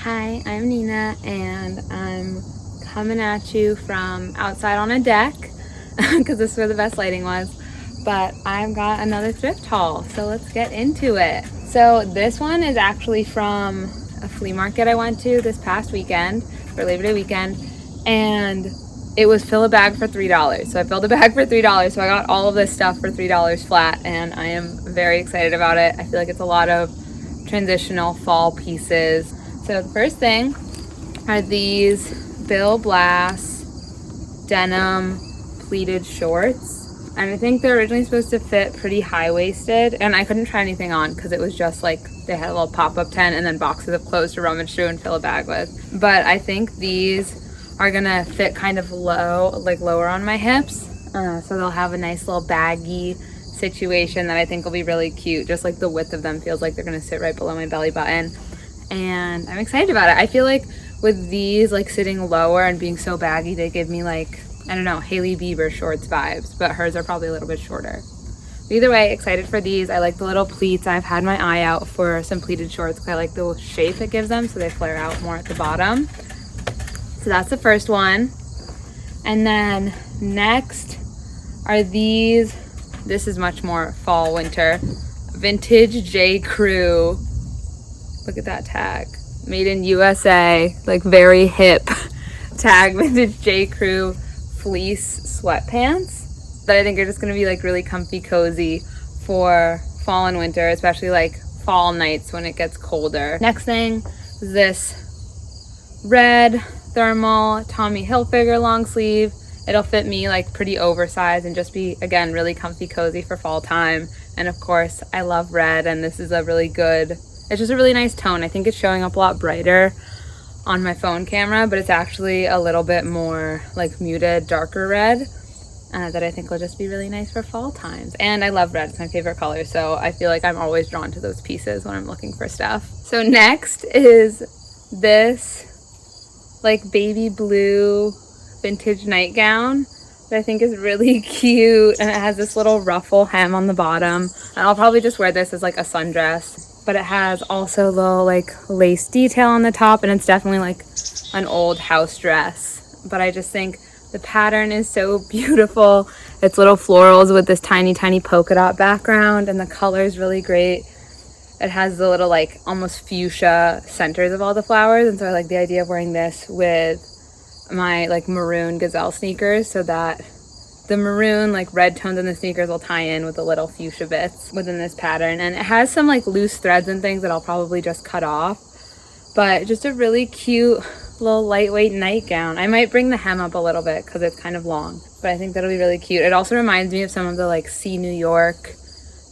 Hi, I'm Nina, and I'm coming at you from outside on a deck because this is where the best lighting was. But I've got another thrift haul, so let's get into it. So, this one is actually from a flea market I went to this past weekend for Labor Day weekend, and it was fill a bag for $3. So, I filled a bag for $3. So, I got all of this stuff for $3 flat, and I am very excited about it. I feel like it's a lot of transitional fall pieces. So the first thing are these Bill Blass denim pleated shorts. And I think they're originally supposed to fit pretty high-waisted. And I couldn't try anything on because it was just like they had a little pop-up tent and then boxes of clothes to rummage through and fill a bag with. But I think these are going to fit kind of low, like lower on my hips. So they'll have a nice little baggy situation that I think will be really cute. Just like the width of them feels like they're going to sit right below my belly button. And I'm excited about it. I feel like with these like sitting lower and being so baggy, they give me like, I don't know, Hailey Bieber shorts vibes, but hers are probably a little bit shorter. But either way, excited for these. I like the little pleats. I've had my eye out for some pleated shorts because I like the shape it gives them, so they flare out more at the bottom. So that's the first one. And then next are these. This is much more fall winter. Vintage J. Crew. Look at that tag. Made in USA, like very hip tag. Vintage J. Crew fleece sweatpants that I think are just gonna be like really comfy, cozy for fall and winter, especially like fall nights when it gets colder. Next thing is this red thermal Tommy Hilfiger long sleeve. It'll fit me like pretty oversized and just be, again, really comfy, cozy for fall time. And of course, I love red, and this is a really good, it's just a really nice tone. I think it's showing up a lot brighter on my phone camera, but it's actually a little bit more like muted, darker red that I think will just be really nice for fall times. And I love red, it's my favorite color, so I feel like I'm always drawn to those pieces when I'm looking for stuff. So next is this like baby blue vintage nightgown that I think is really cute, and it has this little ruffle hem on the bottom, and I'll probably just wear this as like a sundress. But it has also a little like lace detail on the top, and it's definitely like an old house dress. But I just think the pattern is so beautiful. It's little florals with this tiny polka dot background, and the color is really great. It has the little like almost fuchsia centers of all the flowers, and so I like the idea of wearing this with my like maroon gazelle sneakers, so that the maroon like red tones in the sneakers will tie in with the little fuchsia bits within this pattern. And it has some like loose threads and things that I'll probably just cut off, but just a really cute little lightweight nightgown. I might bring the hem up a little bit because it's kind of long, but I think that'll be really cute. It also reminds me of some of the like See New York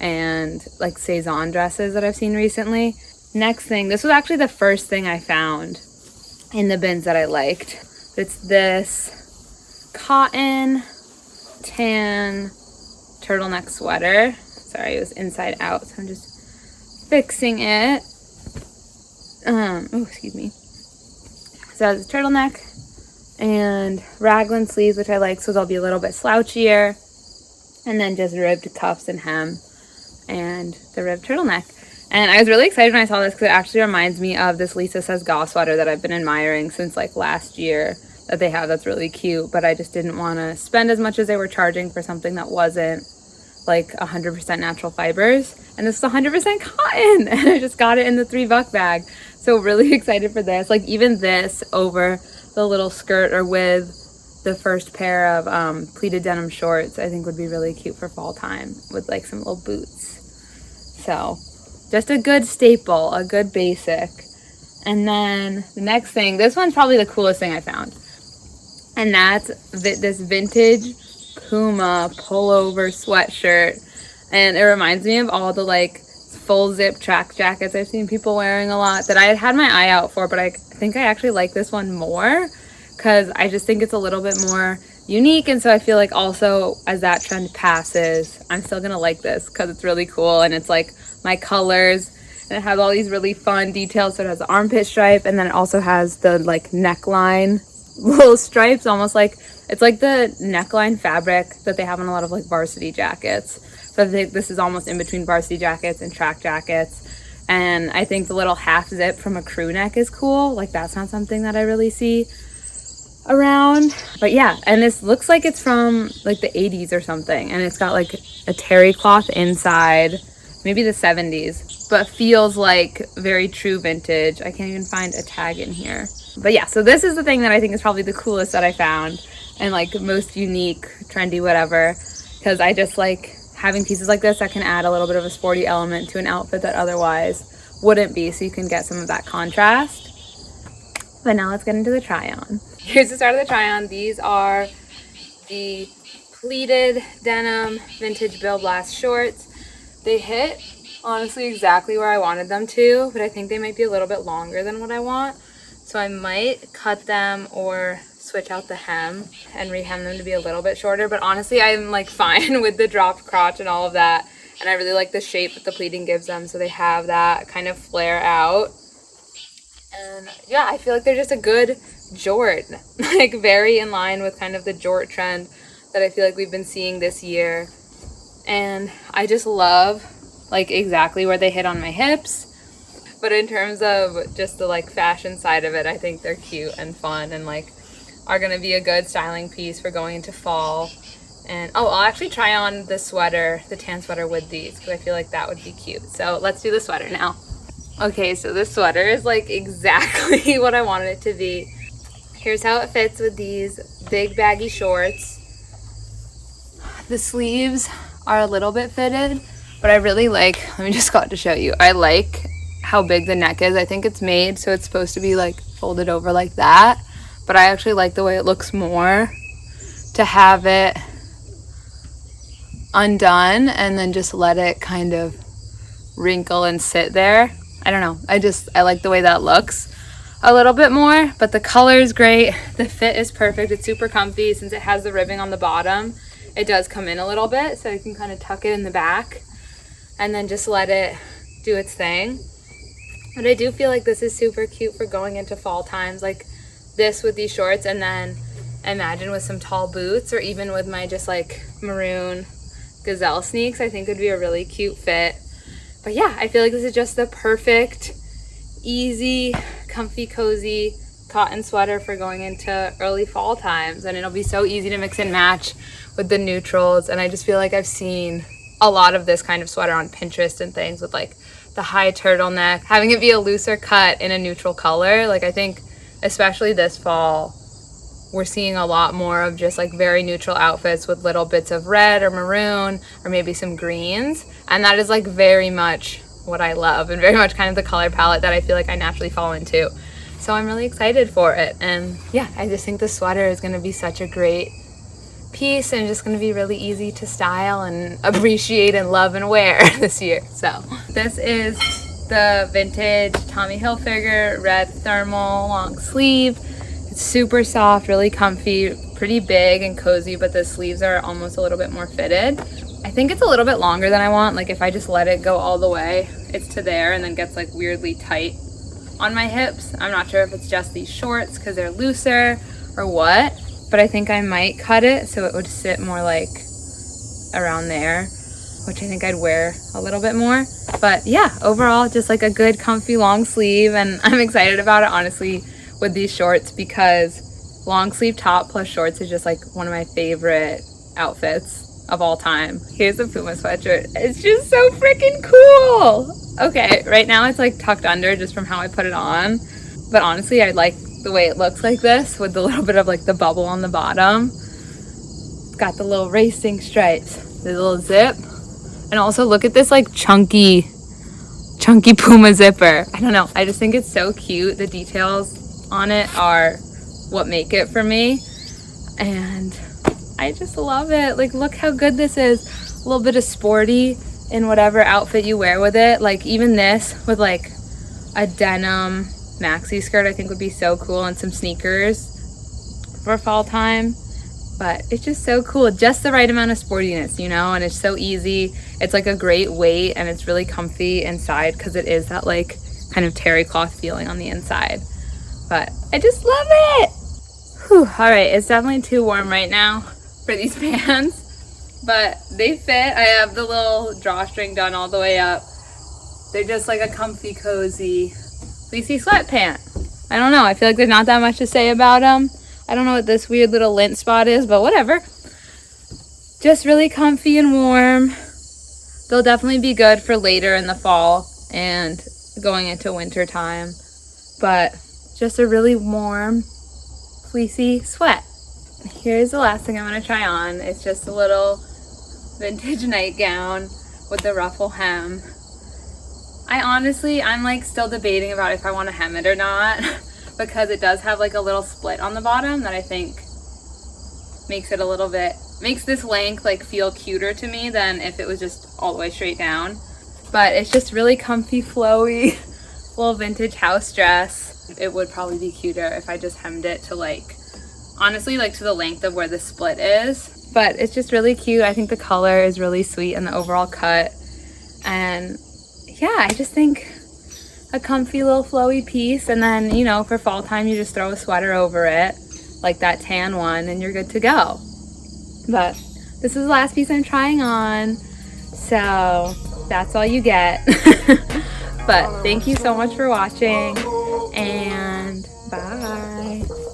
and like Cezanne dresses that I've seen recently. Next thing, this was actually the first thing I found in the bins that I liked. It's this cotton tan turtleneck sweater. Sorry, it was inside out, so I'm just fixing it. Oh, excuse me. So it has a turtleneck and raglan sleeves, which I like, so they'll be a little bit slouchier, and then just ribbed cuffs and hem and the ribbed turtleneck. And I was really excited when I saw this because it actually reminds me of this Lisa Says Goth sweater that I've been admiring since like last year that they have. That's really cute, but I just didn't want to spend as much as they were charging for something that wasn't like 100% natural fibers. And this is 100% cotton, and I just got it in the $3 bag. So really excited for this. Like even this over the little skirt or with the first pair of pleated denim shorts, I think would be really cute for fall time with like some little boots. So just a good staple, a good basic. And then the next thing, this one's probably the coolest thing I found. And that's this vintage Puma pullover sweatshirt. And it reminds me of all the like full zip track jackets I've seen people wearing a lot that I had my eye out for, but I think I actually like this one more because I just think it's a little bit more unique. And so I feel like also as that trend passes, I'm still gonna like this because it's really cool and it's like my colors, and it has all these really fun details. So it has the armpit stripe, and then it also has the like neckline little stripes, almost like it's like the neckline fabric that they have on a lot of like varsity jackets. So I think this is almost in between varsity jackets and track jackets, And I think the little half zip from a crew neck is cool. Like that's not something that I really see around. But yeah, and this looks like it's from like the 80s or something, and it's got like a terry cloth inside, maybe the 70s, but feels like very true vintage. I can't even find a tag in here. But yeah, so this is the thing that I think is probably the coolest that I found, and like most unique, trendy, whatever, because I just like having pieces like this that can add a little bit of a sporty element to an outfit that otherwise wouldn't be, so you can get some of that contrast. But now let's get into the try on. Here's the start of the try on. These are the pleated denim vintage Bill Blast shorts. They hit honestly exactly where I wanted them to, but I think they might be a little bit longer than what I want. So I might cut them or switch out the hem and rehem them to be a little bit shorter. But honestly, I'm like fine with the dropped crotch and all of that. And I really like the shape that the pleating gives them. So they have that kind of flare out. And yeah, I feel like they're just a good jort, like very in line with kind of the jort trend that I feel like we've been seeing this year. And I just love like exactly where they hit on my hips. But in terms of just the like fashion side of it, I think they're cute and fun and like are going to be a good styling piece for going into fall. And oh, I'll actually try on the sweater, the tan sweater with these, because I feel like that would be cute. So let's do the sweater now. Okay, so this sweater is like exactly what I wanted it to be. Here's how it fits with these big baggy shorts. The sleeves are a little bit fitted, but I really like, let me just go out to show you. I like how big the neck is. I think it's made so it's supposed to be like folded over like that, but I actually like the way it looks more to have it undone and then just let it kind of wrinkle and sit there. I don't know, I like the way that looks a little bit more, but the color is great. The fit is perfect. It's super comfy. Since it has the ribbing on the bottom, it does come in a little bit, so you can kind of tuck it in the back and then just let it do its thing. But I do feel like this is super cute for going into fall times, like this with these shorts, and then imagine with some tall boots, or even with my just like maroon gazelle sneaks, I think would be a really cute fit. But yeah, I feel like this is just the perfect, easy, comfy, cozy cotton sweater for going into early fall times. And it'll be so easy to mix and match with the neutrals. And I just feel like I've seen a lot of this kind of sweater on Pinterest and things with like the high turtleneck, having it be a looser cut in a neutral color. Like I think especially this fall, we're seeing a lot more of just like very neutral outfits with little bits of red or maroon or maybe some greens. And that is like very much what I love and very much kind of the color palette that I feel like I naturally fall into. So I'm really excited for it. And yeah, I just think the sweater is going to be such a great piece and just going to be really easy to style and appreciate and love and wear this year. So this is the vintage Tommy Hilfiger red thermal long sleeve. It's super soft, really comfy, pretty big and cozy, but the sleeves are almost a little bit more fitted. I think it's a little bit longer than I want. Like if I just let it go all the way, it's to there and then gets like weirdly tight on my hips. I'm not sure if it's just these shorts because they're looser or what, but I think I might cut it so it would sit more like around there, which I think I'd wear a little bit more. But yeah, overall, just like a good comfy long sleeve, and I'm excited about it honestly with these shorts because long sleeve top plus shorts is just like one of my favorite outfits of all time. Here's a Puma sweatshirt. It's just so freaking cool. Okay, right now it's like tucked under just from how I put it on, but honestly I like the way it looks like this with the little bit of like the bubble on the bottom. It's got the little racing stripes, the little zip, and also look at this like chunky Puma zipper. I don't know, I just think it's so cute. The details on it are what make it for me, and I just love it. Like look how good this is. A little bit of sporty in whatever outfit you wear with it. Like even this with like a denim maxi skirt I think would be so cool, and some sneakers for fall time. But it's just so cool, just the right amount of sportiness, you know, and it's so easy. It's like a great weight and it's really comfy inside because it is that like kind of terry cloth feeling on the inside. But I just love it. Whew, all right, it's definitely too warm right now for these pants, but they fit. I have the little drawstring done all the way up, They're just like a comfy, cozy, fleecy sweatpant. I don't know. I feel like there's not that much to say about them. I don't know what this weird little lint spot is, but whatever. Just really comfy and warm. They'll definitely be good for later in the fall and going into winter time. But just a really warm, fleecy sweat. Here's the last thing I'm going to try on. It's just a little vintage nightgown with the ruffle hem. I'm like still debating about if I want to hem it or not because it does have like a little split on the bottom that I think makes this length like feel cuter to me than if it was just all the way straight down. But it's just really comfy, flowy, little vintage house dress. It would probably be cuter if I just hemmed it to like, honestly, like to the length of where the split is. But it's just really cute. I think the color is really sweet and the overall cut. And yeah, I just think a comfy little flowy piece. And then, you know, for fall time, you just throw a sweater over it, like that tan one, and you're good to go. But this is the last piece I'm trying on. So that's all you get. But thank you so much for watching, and bye.